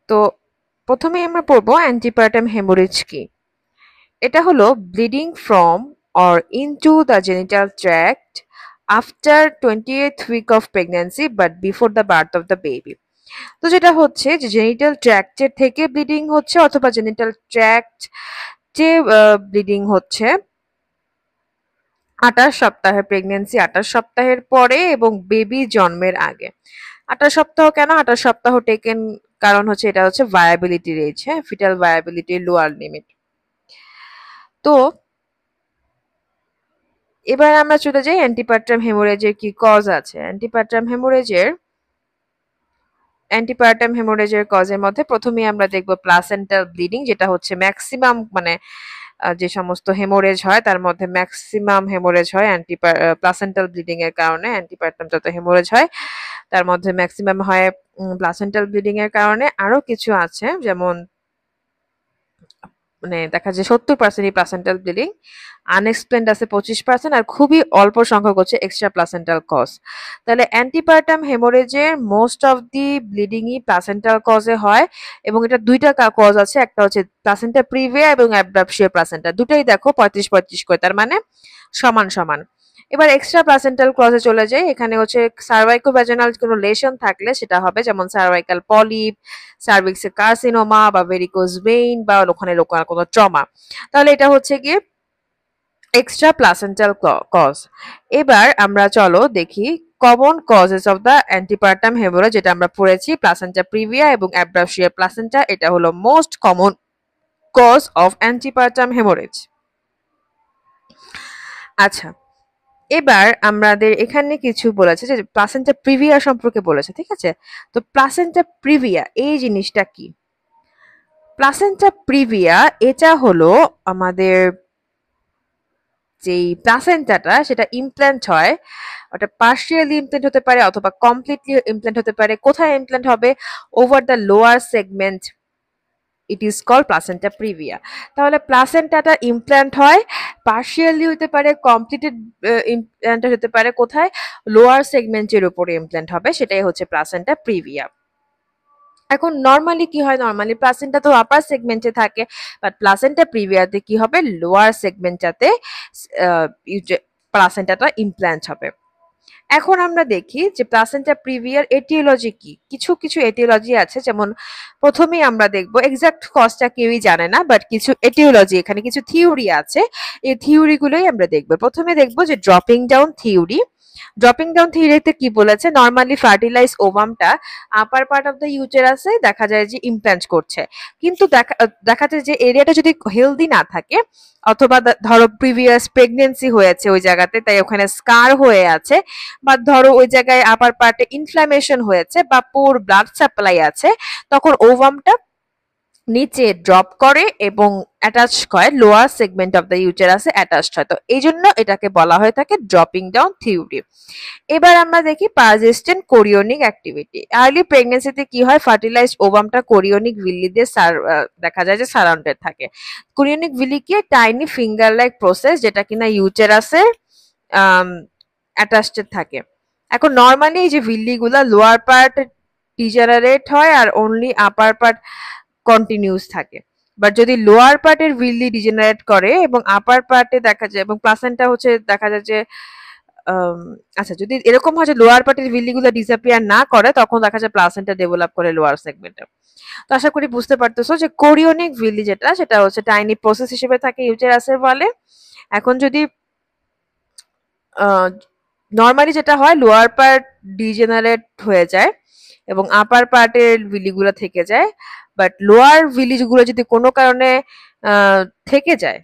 তো প্রথমেই আমরা পড়বো অ্যান্টিপার্টাম হেমোরেজ কি। এটা হলো bleeding from or into the genital tract after 20th week of pregnancy but before the birth of the baby. তো যেটা হচ্ছে যে জেনিটাল ট্র্যাক্টের থেকে ব্লিডিং হচ্ছে অথবা জেনিটাল ট্র্যাক্ট যে ব্লিডিং হচ্ছে 28 সপ্তাহে, প্রেগন্যান্সি 28 সপ্তাহের পরে এবং বেবি জন্মের আগে। 28 সপ্তাহ কেন? 28 সপ্তাহ টেকেন কারণ হচ্ছে এটা হচ্ছে ভায়াবিলিটির এজ, হ্যাঁ, ফিটাল ভায়াবিলিটির লোয়ার লিমিট। তো এবার আমরা চলে যাই অ্যান্টিপার্টাম হেমোরেজের কি কজ আছে। অ্যান্টিপার্টাম হেমোরেজের কজের মধ্যে প্রথমেই আমরা দেখব প্লাসেন্টাল ব্লিডিং, যেটা হচ্ছে ম্যাক্সিমাম মানে যে সমস্ত হেমোরেজ হয় তার মধ্যে ম্যাক্সিমাম হেমোরেজ হয় প্লাসেন্টাল ব্লিডিং এর কারণে। অ্যান্টিপার্টাম যত হেমোরেজ হয় তার মধ্যে ম্যাক্সিমাম হয় প্লাসেন্টাল ব্লিডিং এর কারণে। আরো কিছু আছে, যেমন মানে দেখা যায় 70% প্লাসেন্টাল ব্লিডিং, আনএক্সপ্লেন্ড আছে 25%, আর খুবই অল্প সংখ্যক হচ্ছে এক্সট্রা প্লাসেন্টাল কজ। তাহলে অ্যান্টিপার্টাম হেমোরেজের মোস্ট অফ দি ব্লিডিংই প্লাসেন্টাল কজে হয়, এবং এটা দুইটা কজ আছে, একটা হচ্ছে প্লাসেন্টা প্রিভিয়া এবং অ্যাবডাপসিয়া প্লাসেন্টা, দুটাই দেখো 35-35 করে, তার মানে সমান সমান। এবার এক্সট্রা প্লাসেন্টাল ক্লজে চলে যাই। এখানে হচ্ছে সার্ভাইকোভ্যাজিনাল কোনো লেশন থাকলে সেটা হবে, যেমন সার্ভাইকাল পলিপ, সার্ভিক্সের কার্সিনোমা বা ভেরিকোজ ভেইন বা ওখানে লোকাল কোনো ট্রমা। তাহলে এটা হচ্ছে গিয়ে এক্সট্রা প্লাসেন্টাল কজ। এবার আমরা চলো দেখি common causes of the antepartum haemorrhage, যেটা আমরা পড়েছি প্লাসেন্টা প্রিভিয়া এবং অ্যাবডাপসিয়া প্লাসেন্টা, এটা হলো most common cause of antepartum haemorrhage. আচ্ছা, এবার আমাদের এখানে কিছু বলেছে যে প্লাসেন্টা প্রিভিয়া সম্পর্কে বলেছে, ঠিক আছে? তো প্লাসেন্টা প্রিভিয়া এই জিনিসটা কি? প্লাসেন্টা প্রিভিয়া এটা হলো আমাদের যেই প্লাসেন্টাটা সেটা ইমপ্ল্যান্ট হয়, ওটা পার্শিয়ালি ইমপ্ল্যান্ট হতে পারে অথবা কমপ্লিটলি ইমপ্ল্যান্ট হতে পারে। কোথায় ইমপ্ল্যান্ট হবে? Over the lower segment, it is called placenta previa. তাহলে প্লাসেন্টাটা ইমপ্ল্যান্ট হয়, পার্শিয়ালি হতে পারে, কমপ্লিটেড ইমপ্ল্যান্ট হতে পারে। কোথায়? লোয়ার সেগমেন্টের উপরে ইমপ্ল্যান্ট হবে, সেটাই হচ্ছে প্লাসেন্টা প্রিভিয়া। এখন নর্মালি কি হয়? নর্মালি প্লাসেন্টা তো আপার সেগমেন্টে থাকে, বাট প্লাসেন্টা প্রিভিয়াতে কি হবে? লোয়ার সেগমেন্টটাতে প্লাসেন্টাটা ইমপ্ল্যান্ট হবে। এখন আমরা দেখি যে প্লাসেন্টা প্রিভিয়ার এটিওলজি কি। কিছু কিছু এটিওলজি আছে, যেমন প্রথমেই আমরা দেখব এক্সাক্ট কজটা কেউই জানে না, বাট কিছু এটিওলজি, এখানে কিছু থিওরি আছে, এই থিওরিগুলোই আমরা দেখব। প্রথমে দেখব যে dropping down theory. Dropping down থিওরিতে কি বলেছে? নর্মালি ফার্টিলাইজ ওভামটা আপার পার্ট অফ দ্য ইউটেরাসে দেখা যায় যে ইমপ্ল্যান্ট করছে, কিন্তু দেখা যায় যে এরিয়াটা যদি হেলদি না থাকে, অথবা ধরো প্রিভিয়াস প্রেগনেন্সি হয়েছে ওই জায়গাতে, তাই ওখানে স্কার হয়ে আছে, বা ধরো ওই জায়গায় আপার পার্টে ইনফ্ল্যামেশন হয়েছে বা পুর ব্লাড সাপ্লাই আছে, তখন ওভামটা নিচে ড্রপ করে এবং অ্যাটাচ হয়, লোয়ার সেগমেন্ট অফ দ্য ইউটেরাসে অ্যাটাচড হয়। তো এই জন্য এটাকে বলা হয়ে থাকে ড্রপিং ডাউন থিওরি। এবার আমরা দেখি পারজিস্টেন্ট কোরিওনিক অ্যাক্টিভিটি। আর্লি প্রেগনেন্সিতে কি হয়? ফার্টিলাইজড ওভামটা কোরিওনিক ভিল্লি দিয়ে দেখা যায় যে সারাউন্ডেড থাকে। কোরিওনিক ভিলি কি? টাইনি ফিঙ্গার লাইক প্রসেস, যেটা কিনা ইউটেরাসের অ্যাটাচড থাকে। এখন নর্মালি এই যে ভিল্লিগুলা লোয়ার পার্ট ডিজেনারেট হয় আর অনলি আপার পার্ট কন্টিনিউস থাকে। বাট যদি লোয়ার পার্টের ভিল্লি ডিজেনারেট করে এবং আপার পার্টে দেখা যায়, এবং প্লাসেন্টা হচ্ছে দেখা যায় যে আচ্ছা, যদি এরকম হয় যে লোয়ার পার্টের ভিল্লিগুলো ডিসঅ্যাপিয়ার না করে, তখন দেখা যায় প্লাসেন্টা ডেভেলপ করে লোয়ার সেগমেন্টে। তো আশা করি বুঝতে পারতেছো যে কোরিওনিক ভিল্লি যেটা, সেটা হচ্ছে টাইনি প্রসেস হিসেবে থাকে ইউটেরাসের বলে। এখন যদি নর্মালি যেটা হয়, লোয়ার পার্ট ডিজেনারেট হয়ে যায় এবং আপার পার্টের ভিলিগুলো থেকে যায়, বাট লোয়ার ভিলিগুলো যদি কোনো কারণে থেকে যায়,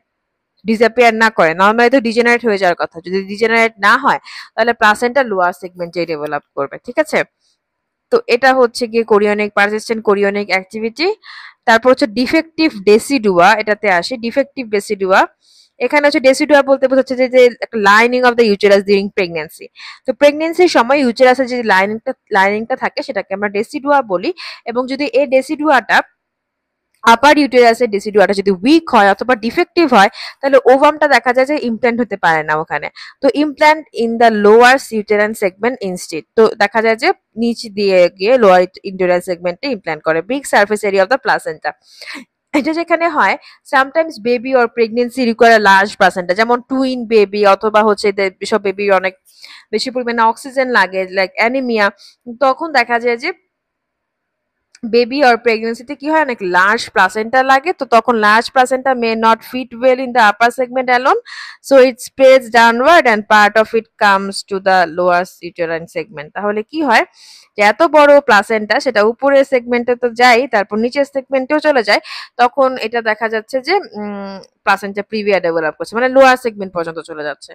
ডিসঅ্যাপিয়ার না করে, নর্মালি তো ডিজেনারেট হয়ে যাওয়ার কথা, যদি ডিজেনারেট না হয় তাহলে প্লাসেন্টা লোয়ার সেগমেন্টে ডেভেলপ করবে, ঠিক আছে? তো এটা হচ্ছে গিয়ে কোরিওনিক পারসিস্টেন্ট কোরিওনিক অ্যাক্টিভিটি। তারপর হচ্ছে ডিফেক্টিভ ডেসিডুয়া, এটাতে আসে ডিফেক্টিভ ডেসিডুয়া। এখানে হচ্ছে ডেসিডুয়া বলতে বোঝাচ্ছে যে lining of the uterus during pregnancy. তো প্রেগন্যান্সির সময় ইউটেরাসের যে লাইনিংটা থাকে সেটাকে আমরা ডেসিডুয়া বলি, এবং যদি এই ডেসিডুয়াটা আপার ইউটেরাসের ডেসিডুয়াটা যদি উইক হয় অথবা ডিফেক্টিভ হয়, তাহলে ওভামটা দেখা যায় যে ইমপ্ল্যান্ট হতে পারে না ওখানে। তো implant in the lower uterine segment instead, তো দেখা যায় যে নিচ দিয়ে গিয়ে লোয়ার ইউটেরাইন সেগমেন্টে ইমপ্ল্যান্ট করে। Big surface area of the placenta, এটা যেখানে হয় sometimes baby or pregnancy require large placenta, যেমন টুইন বেবি অথবা হচ্ছে সব বেবি অনেক বেশি পরিমাণে অক্সিজেন লাগে, লাইক অ্যানিমিয়া, তখন দেখা যায় যে বেবি অর প্রেগনেন্সিতে কি হয়, অনেক লার্জ প্লাসেন্টা লাগে। তো তখন large placenta may not fit well in the upper segment alone, so it spreads downward and part of it comes to the lower uterine segment. তাহলে কি হয় যে এত বড় প্লাসেন্টা সেটা উপরের সেগমেন্টে তো যায়, তারপর নিচের সেগমেন্টেও চলে যায়, তখন এটা দেখা যাচ্ছে যে প্লাসেন্টা প্রিভিয়া ডেভেলপ করছে, মানে লোয়ার সেগমেন্ট পর্যন্ত চলে যাচ্ছে।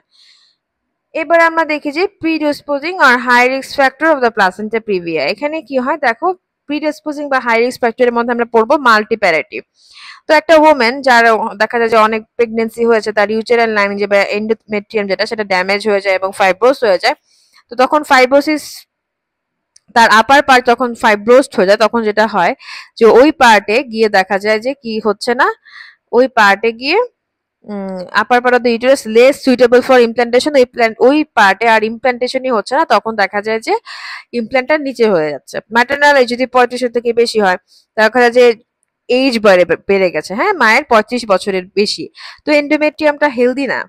এবার আমরা দেখি যে প্রিডিসপোজিং আর high risk factor of the placenta previa. এখানে কি হয় দেখো, প্রিডিসপোজিং বা হাই রিস্ক ফ্যাক্টরের মধ্যে আমরা পড়বো মাল্টিপ্যারেটিভ। তো একটা ওমেন যার দেখা যায় যে অনেক প্রেগনেন্সি হয়েছে, তার ইউটেরাইন লাইনিং যে এন্ডোমেট্রিয়াম যেটা সেটা ড্যামেজ হয়ে যায় এবং ফাইব্রোস হয়ে যায়। তো তখন ফাইব্রোসিস, তার আপার পার্ট যখন ফাইব্রোসড হয়ে যায়, তখন যেটা হয় যে ওই পার্টে গিয়ে দেখা যায় যে কি হচ্ছে না, ওই পার্টে গিয়ে আপার part of the uterus less suitable for implantation, ওই পার্টে আর ইমপ্ল্যান্টেশনই হচ্ছে না, তখন দেখা যায় যে ইমপ্ল্যান্টটা নিচে হয়ে যাচ্ছে। ম্যাটারনাল এজ যদি 35 থেকে বেশি হয়, দেখা যায় যে এইজ বেড়ে গেছে, হ্যাঁ, মায়ের 35 বছরের বেশি, তো এন্ডোমেট্রিয়ামটা হেলদি না,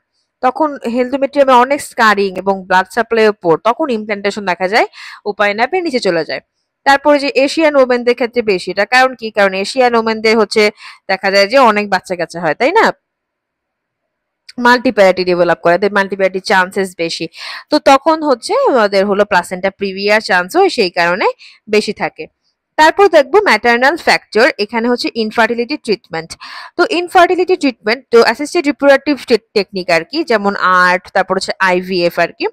তখন এন্ডোমেট্রিয়ামে অনেক স্কারিং এবং ব্লাড সাপ্লাই পোর, তখন ইমপ্ল্যান্টেশন দেখা যায় উপায় না পেয়ে নিচে চলে যায়। তারপরে যে এশিয়ান ওমেনদের ক্ষেত্রে বেশি, এটা কারণ কি, কারণ এশিয়ান ওমেনদের হচ্ছে দেখা যায় যে অনেক বাচ্চা কাচ্চা হয়, তাই না, মাল্টিপ্যারিটি ডেভেলপ করে, মাল্টিপ্যারিটি চান্সেস বেশি, তো তখন হচ্ছে ওদের হলো প্লাসেন্টা প্রিভিয়ার চান্সও সেই কারণে বেশি থাকে। তারপর দেখবো ম্যাটারনাল ফ্যাক্টর, এখানে হচ্ছে ইনফার্টিলিটি ট্রিটমেন্ট। তো ইনফার্টিলিটি ট্রিটমেন্ট তো অ্যাসিস্টেড রিপ্রোডাক্টিভ টেকনিক আর কি, যেমন আর্ট, তারপর হচ্ছে আইভিএফ আর কি।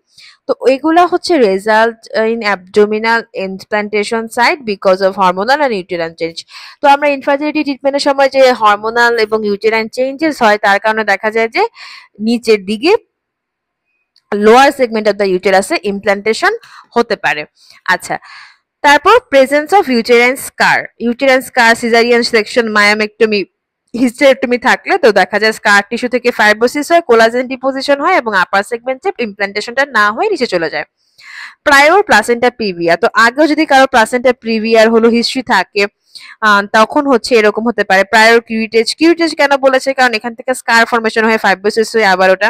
তো এগুলা হচ্ছে result in abdominal implantation site because of hormonal and uterine change. তো আমরা ইনফার্টিলিটি ট্রিটমেন্টের সময় যে হরমোনাল এবং ইউটেরাইন চেঞ্জেস হয়, তার কারণে দেখা যায় যে নিচের দিকে লোয়ার সেগমেন্ট অফ দ্য ইউটেরাসে ইমপ্ল্যান্টেশন হতে পারে। আচ্ছা, তারপর presence of uterine scar, uterine scar, caesarean section, myomectomy, hysterectomy থাকলে তো দেখা যায় স্কার টিস্যু থেকে ফাইব্রোসিস হয়, কোলাজেন ডিপোজিশন হয় এবং আপার সেগমেন্টে ইমপ্ল্যান্টেশনটা না হয়ে নিচে চলে যায়। প্রায়র প্লাসেন্টা প্রিভিয়া, তো আগেও যদি কারো প্লাসেন্টা প্রিভিয়ার হলো হিস্ট্রি থাকে, তখন হচ্ছে এরকম হতে পারে। প্রায়র কিউরিটেজ, কিউরিটেজ কেন বলেছে, কারণ এখান থেকে স্কার ফরমেশন হয়ে ফাইব্রোসিস হয়ে আবার ওটা,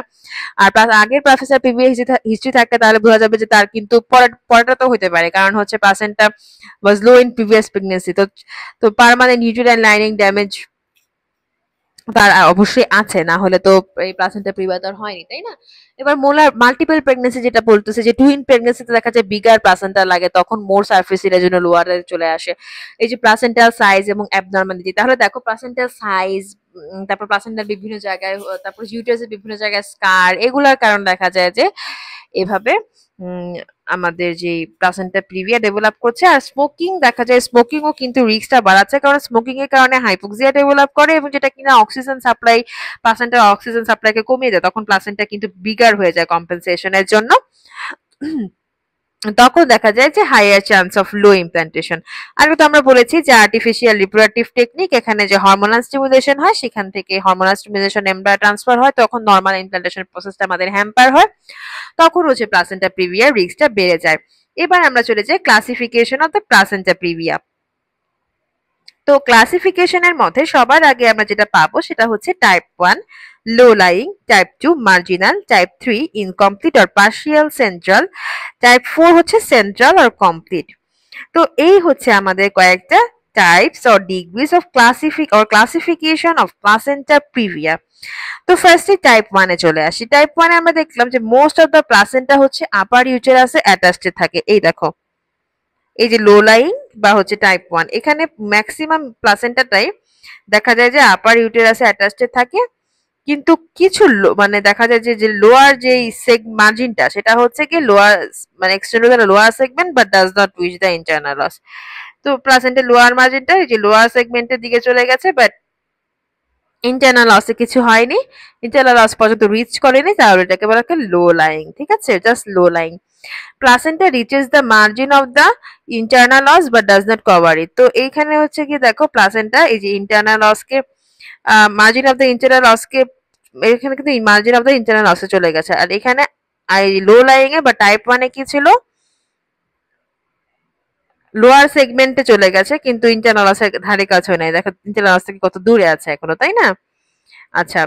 আর আগের প্রফেসর প্রিভিয়া হিস্ট্রি থাকলে তাহলে বোঝা যাবে যে তার কিন্তু পরেটা তো হতে পারে, কারণ হচ্ছে placenta was low in previous pregnancy, তো তো পার্মানেন্ট নিউট্রিয়েন্ট লাইনিং ড্যামেজ তার অবশ্যই আছে, না হলে তো এই প্লাসেন্টা প্রিভিয়া তো আর হয়নি, তাই না। এবার মোলার মাল্টিপল প্রেগনেন্সি যেটা বলতেছে, যে টুইন প্রেগনেন্সিতে দেখা যায় বিগার প্লাসেন্টা লাগে, তখন মোর সারফেস এরিয়ার জন্য লোয়ারে চলে আসে। এই যে প্লাসেন্টাল সাইজ এবং অ্যাবনর্মালিটি, তাহলে দেখো প্লাসেন্টাল সাইজ, তারপর প্লাসেন্টার বিভিন্ন জায়গায়, তারপর ইউটারাসের বিভিন্ন জায়গায় স্কার, এগুলার কারণ দেখা যায় যে এভাবে আমাদের যে প্লাসেন্টা প্রিভিয়া ডেভেলপ করছে। আর স্মোকিং, দেখা যায় স্মোকিংও কিন্তু রিস্কটা বাড়াচ্ছে, কারণ স্মোকিং এর কারণে হাইপোক্সিয়া ডেভেলপ করে এবং যেটা কিনা অক্সিজেন সাপ্লাই, প্লাসেন্টার অক্সিজেন সাপ্লাইকে কমিয়ে দেয়, তখন প্লাসেন্টা কিন্তু বিগার হয়ে যায় কম্পেনসেশনের জন্য, তখন দেখা যায় যে higher chance of low implantation. আর তো আমরা বলেছি যে আর্টিফিশিয়াল রিপ্রোডাক্টিভ টেকনিক, এখানে যে হরমোনাল স্টিমুলেশন হয়, সেখান থেকে হরমোনাল স্টিমুলেশন এমব্রায়ো ট্রান্সফার হয়, তখন নর্মাল ইমপ্ল্যান্টেশন প্রসেসটা আমাদের হ্যাম্পার হয়, তখন হচ্ছে প্লাসেন্টা প্রিভিয়ার রিস্কটা বেড়ে যায়। এবার আমরা চলে যাই classification of the placenta previa. তো ক্লাসিফিকেশনের মধ্যে সবার আগে আমরা যেটা পাবো সেটা হচ্ছে type 1 low lying, type 2 marginal, type 3 incomplete or partial central, type 4 হচ্ছে সেন্ট্রাল অর কমপ্লিট। তো এই হচ্ছে আমাদের কয়েকটা types or degrees of classification of placenta previa. তো ফার্স্টে টাইপ 1 এ চলে আসি। টাইপ 1 এ আমরা দেখলাম যে মোস্ট অফ দ্য প্লাসেন্টা হচ্ছে আপার ইউটেরাসে অ্যাটাচড থাকে। এই দেখো, এই যে লো লাইং বা হচ্ছে টাইপ 1, এখানে ম্যাক্সিমাম প্লাসেন্টাটাই দেখা যায় যে আপার ইউটেরাসে অ্যাটাচড থাকে, কিন্তু কিছু মানে দেখা যায় যে লোয়ার যে মার্জিনটা সেটা হচ্ছে কি লোয়ার, মানে extend two lower segment but does not reach the internal অস। তো প্লাসেন্টার লোয়ার মার্জিনটা এই যে লোয়ার সেগমেন্টের দিকে চলে গেছে, বাট ইন্টারনাল অসে কিছু হয়নি, ইন্টারনাল অস পর্যন্ত রিচ করেনি, তাহলে এটাকে বলা হয় লো লাইং, ঠিক আছে, just low lying. Placenta reaches the margin of the internal os but does not cover it. তো এইখানে হচ্ছে কি দেখো প্লাসেন্টা এই যে ইন্টারনাল অসকে মার্জিন অফ দ্য ইন্টারনাল অসকে এখানে কিন্তু মার্জিন অফ দ্য ইন্টারনাল অসে চলে গেছে, আর এখানে লো লাইং এ বা টাইপ ওয়ানে কি ছিল, লোয়ার সেগমেন্টে চলে গেছে কিন্তু ইন্টারনাল অসের ধারে কাছেও নাই। দেখো ইন্টারনাল অস থেকে কত দূরে আছে এখনো, তাই না? আচ্ছা,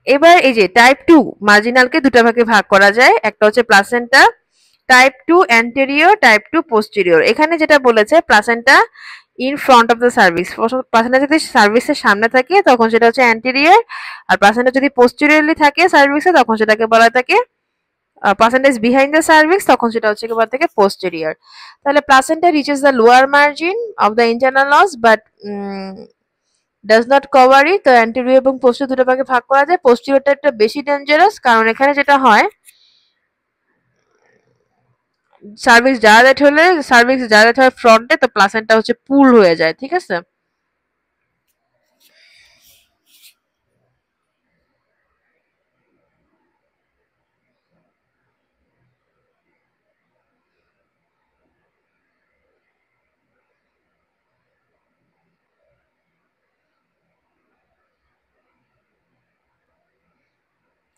এবার এই যে টাইপ টু মার্জিনালকে দুটো ভাগে ভাগ করা যায়, একটা হচ্ছে placenta type two anterior, type two posterior. এখানে যেটা বলেছে placenta in front of the cervix, placenta যদি সার্ভিসের সামনে থাকে তখন সেটা হচ্ছে অ্যান্টেরিয়র, আর প্লাসেন্টা যদি পোস্টেরিয়রলি থাকে সার্ভিসে তখন সেটাকে বলা থাকে পার্সেন্টেজ বিহাইন্ড দ্য সার্ভিক্স, তখন সেটা হচ্ছে এবার থেকে পোস্টেরিয়র। তাহলে placenta reaches the lower margin of the internal os but does not cover it. তো অ্যান্টেরিয়র এবং পোস্টেরিয়র দুটো ভাগে ভাগ করা যায়। পোস্টেরিয়রটা একটা বেশি ডেঞ্জারাস, কারণ এখানে যেটা হয় সার্ভিক্স ডায়ারেক্ট হয় ফ্রন্টে, তো প্লাসেন্টা হচ্ছে পুল হয়ে যায়, ঠিক আছে?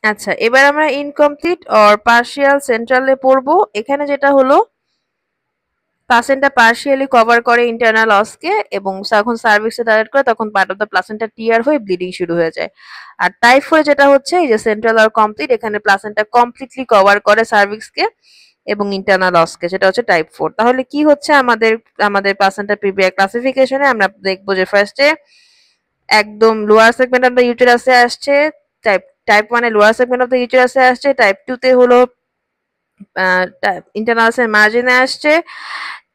আচ্ছা, এবার আমরা ইনকমপ্লিট অর পার্শিয়াল সেন্ট্রালে পড়বো। এখানে যেটা হলো প্লাসেন্টা পার্শিয়ালি কভার করে ইন্টারনাল অসকে, এবং যখন সার্ভিক্সে ডাইরেক্ট করে তখন পার্ট অফ দ্য প্লাসেন্টা টিয়ার হয়ে ব্লিডিং শুরু হয়ে যায়। আর টাইপ 4 যেটা হচ্ছে এই যে সেন্ট্রাল আর কমপ্লিট, এখানে প্লাসেন্টা কমপ্লিটলি কভার করে সার্ভিক্সকে এবং ইন্টারনাল অসকে, সেটা হচ্ছে টাইপ 4। তাহলে কি হচ্ছে আমাদের আমাদের প্লাসেন্টা প্রিভিয়ার ক্লাসিফিকেশনে আমরা দেখবো যে ফার্স্টে একদম লোয়ার সেগমেন্ট অফ দ্য ইউটেরাসে আসছে, টাইপ টাইপ 1 এ লোয়ার সেগমেন্ট অফ দ্য ইউটেরাসে আসছে, টাইপ 2 তে হলো ইন্টারনালসের মার্জিনে আসছে,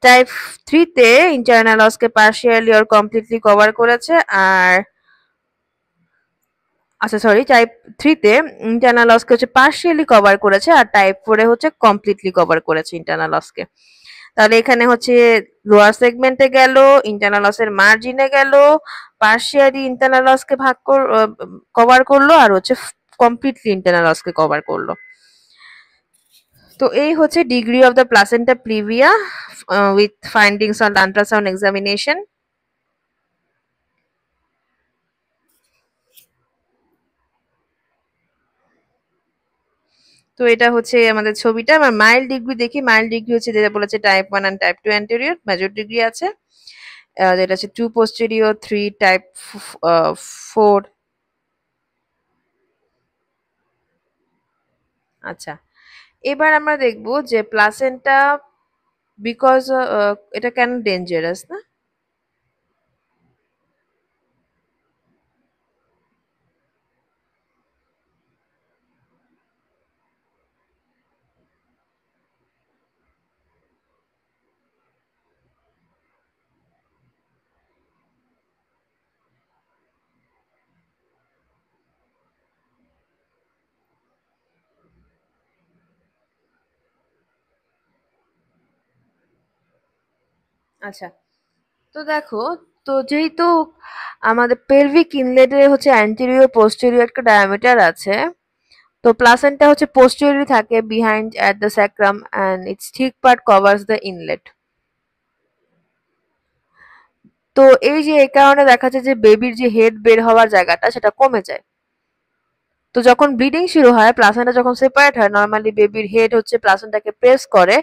টাইপ 3 তে ইন্টারনাল লসকে পার্শিয়ালি অর কমপ্লিটলি কভার করেছে, আর আচ্ছা সরি, টাইপ 3 তে ইন্টারনাল লসকে হচ্ছে পার্শিয়ালি কভার করেছে, আর টাইপ 4 এ হচ্ছে কমপ্লিটলি কভার করেছে ইন্টারনাল লসকে। তাহলে এখানে হচ্ছে লোয়ার সেগমেন্টে গেল, ইন্টারনাল লসের মার্জিনে গেল, পার্শিয়ালি ইন্টারনাল লসকে কভার করলো, আর হচ্ছে কমপ্লিটলি ইন্টারনাল লসকে কভার করলো। তো এই হচ্ছে degree of the placenta previa with findings on ultrasound examination. তো এটা হচ্ছে আমাদের ছবিটা। আমরা মাইল্ড ডিগ্রি দেখি। মাইল্ড ডিগ্রি হচ্ছে যেটা বলেছে type 1 and type 2 anterior. Major degree আছে যেটা হচ্ছে 2 পোস্টেরিয়র, 3 টাইপ 4। আচ্ছা, এবার আমরা দেখব যে প্লাসেন্টা বিকজ এটা কেন ডেঞ্জারাস না। আচ্ছা, তো দেখো, তো যেহেতু আমাদের পেলভিক ইনলেটে হচ্ছে অ্যান্টেরিয়র পোস্টেরিয়র একটা ডায়ামিটার আছে, তো প্লাসেন্টা হচ্ছে পোস্টেরিয়রলি থাকে behind at the sacrum and it's thick part covers the inlet. তো এই যে এই কারণে দেখা যায় যে বেবির যে হেড বের হওয়ার জায়গাটা সেটা কমে যায়। তো যখন ব্লিডিং শুরু হয়, প্লাসেন্টা যখন সেপারেট হয়, নর্মালি বেবির হেড হচ্ছে প্লাসেন্টাকে প্রেস করে,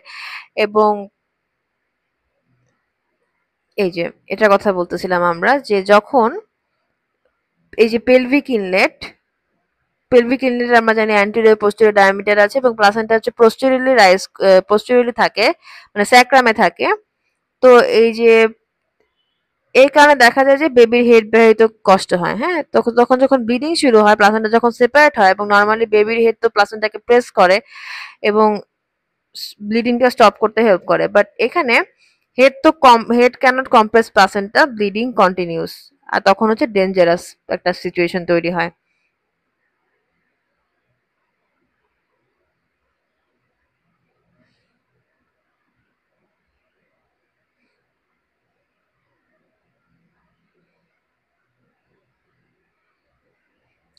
এবং এই যে এটার কথা বলতেছিলাম আমরা, যে যখন এই যে পেলভিক ইনলেট আমরা জানি অ্যান্টেরিয়র পোস্টেরিয়র ডায়ামিটার আছে, এবং প্লাসেন্টা হচ্ছে পোস্টেরিয়রলি থাকে, মানে স্যাক্রামে থাকে। তো এই যে এই কারণে দেখা যায় যে বেবির হেড বের হইতে কষ্ট হয়। হ্যাঁ, তখন তখন যখন ব্লিডিং শুরু হয়, প্লাসেন্টা যখন সেপারেট হয়, এবং নর্মালি বেবির হেড তো প্লাসেন্টাকে প্রেস করে এবং ব্লিডিংটা স্টপ করতে হেল্প করে, বাট এখানে head cannot compress placenta, bleeding continues, আর তখন হচ্ছে ডেঞ্জারাস একটা সিচুয়েশন তৈরি হয়।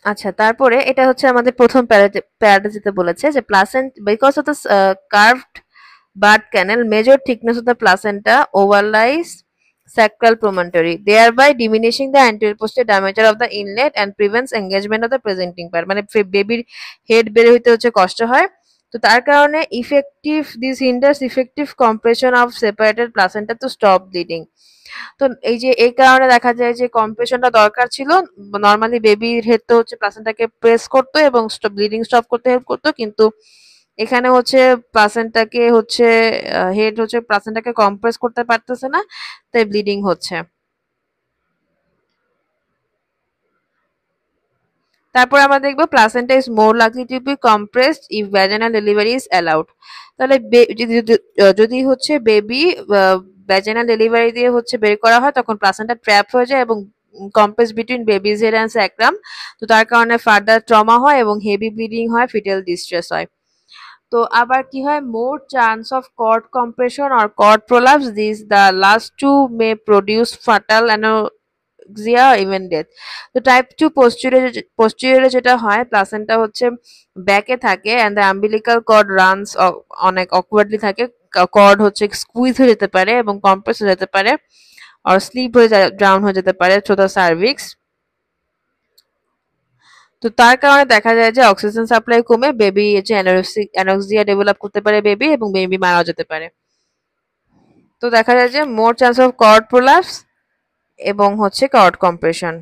আচ্ছা, তারপরে এটা হচ্ছে আমাদের প্রথম প্যারাতে যেতে বলেছে যে placenta because of the curved bud canal, major thickness of the placenta overlies sacral promontory, thereby diminishing the anterior posterior diameter of the inlet and prevents engagement of the presenting part. মানে বেবির head বের হইতে হচ্ছে কষ্ট হয়, তো তার কারণে this hinders effective compression of separated placenta to stop bleeding. তো এই কারণে দেখা যায় যে কম্প্রেশনটা দরকার ছিল। নর্মালি বেবির হেড তো হচ্ছে প্লাসেন্টাকে প্রেস করতো এবং ব্লিডিং স্টপ করতে হেল্প করতো, কিন্তু এখানে হচ্ছে প্লাসেন্টাকে হচ্ছে হেড হচ্ছে প্লাসেন্টাকে কম্প্রেস করতে পারতেছে না, তাই ব্লিডিং হচ্ছে। তারপর আমরা দেখবো placenta is more likely to be compressed if vaginal delivery is allowed. তাহলে যদি হচ্ছে বেবি ভ্যাজাইনাল ডেলিভারি দিয়ে হচ্ছে বের করা হয়, তখন প্লাসেন্টা ট্র্যাপ হয়ে যায় এবং compress between baby's head and sacrum. তো তার কারণে ফার্দার ট্রমা হয় এবং হেভি ব্লিডিং হয়, ফিটাল ডিস্ট্রেস হয়। তো আবার কি হয়, more chance of cord compression or cord prolapse, this the last two may produce fatal anoxia even death. তো টাইপ টু পোস্টিরিয়রে যেটা হয়, প্লাসেন্টা হচ্ছে ব্যাকে থাকে and the umbilical cord runs অনেক অকওয়ার্ডলি থাকে, কর্ড হচ্ছে স্কুইজ হয়ে যেতে পারে এবং কম্প্রেস হয়ে যেতে পারে, আর স্লিপ হয়ে ডাউন হয়ে যেতে পারে থ্রু দ্য সার্ভিক্স। তো তার কারণে দেখা যায় যে অক্সিজেন সাপ্লাই কমে বেবি যে অ্যানোক্সিয়া ডেভেলপ করতে পারে বেবি, এবং বেবি মারা যেতে পারে। তো দেখা যায় যে more chance of cord prolapse এবং হচ্ছে কর্ড কম্প্রেশন।